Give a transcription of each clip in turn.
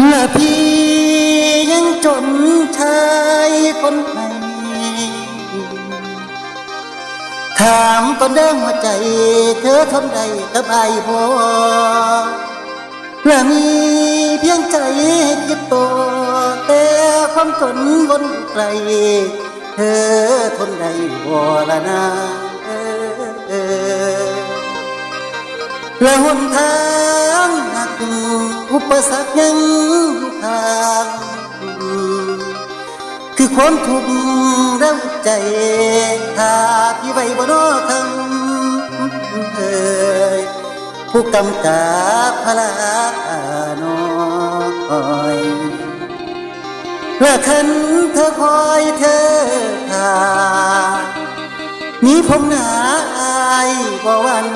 และพี่ยังจนชายคนไหนถามก่อนเด้อหัวใจเธอทนได้กับไอ้บ่และมีเพียงใจให้คิดตัวแต่ความจนวนไกลเธอทนได้บ่ละนะและหนทางหักอุปสรรคยังอยู่ข้างคือความทุกข์รังใจถ้าพี่ไว้บ่รอคำผู้กำกับพลาน้อยและคันเธอคอยเธอท่ามีผมหนาอายบ่วัน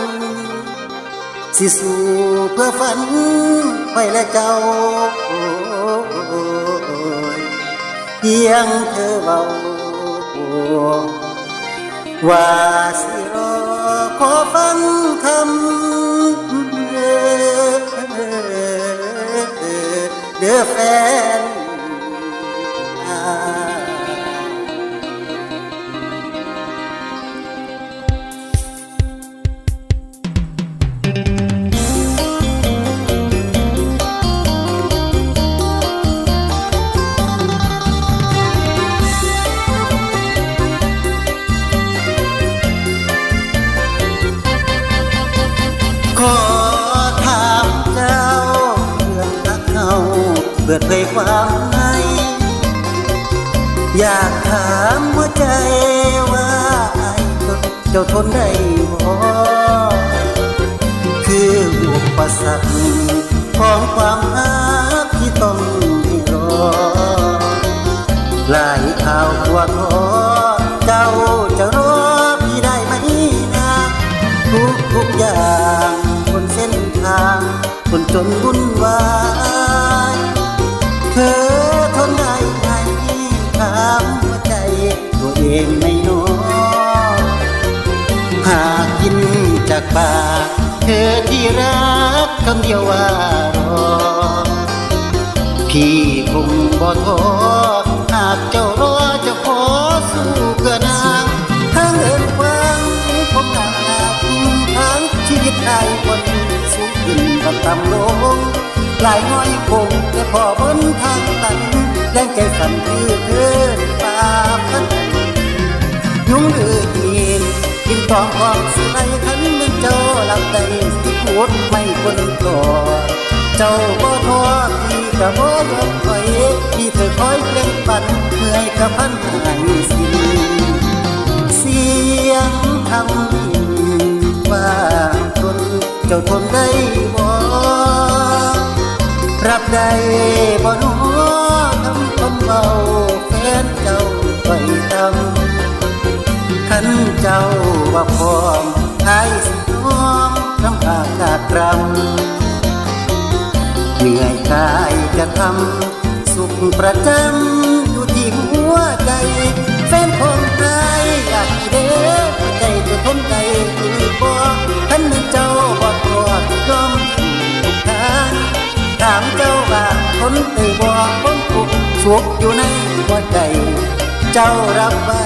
สิสู้เพื่อฝันไว้และเจ้าเพียงเธอเบาว่าสิรอขอฟังคำเด้อแฟนขอถามเจ้าเรื่องรักเขาเปิดเผยความในอยากถามหัวใจว่าไอ้เจ้าทนได้บ่คืออุปสรรคของความรักที่ต้องให้รอหลายข่าวกลัวท้อเจ้าจะรอพี่ได้ไหมนะทุกอย่างบนเส้นทางคนจนวุ่นวายเธอทนได้ไหมถามหัวใจตัวเองไม่น้อยหากกินจากปากเธอที่รักคำเดียวว่ารอพี่คงบ่ท้อหากเจ้ารอจะขอสู้เพื่อนางทั้งเดินฟังผมหนักทั้งชีวิตไอ้คนสูงขึ้นกับต่ำลงหลายน้อยคงแต่พอบนทางตันแรงใจสั่นคือเธอป่าพันยุ่งเดือดกินทองของสิไรขันเป็นเจ้าหลับใจสิพูดไม่คนก่อเจ้าบ่ท้อที่กะบ่ยอมถอยที่เธอคอยเลี้ยงปันเมื่อยกับพันหายสิ้นเสียงทำว่าทนเจ้าทนได้บ่รับได้บ่น้อทำคนเบาแฟนเจ้าไปตำขันเจ้าว่าพร้อมไอ้สิน้อมน้ำตากาดรำเหนื่อยกายจะทำสุขประจำอยู่ที่หัวใจแฟนของไทยอยากเด้อใจจะทนใจหรือบ่ขันเจ้าบ่กลัวยอมทุกทางถามเจ้าว่าทนได้บ่คนทุกข์สุขอยู่ในหัวใจเจ้ารับไว้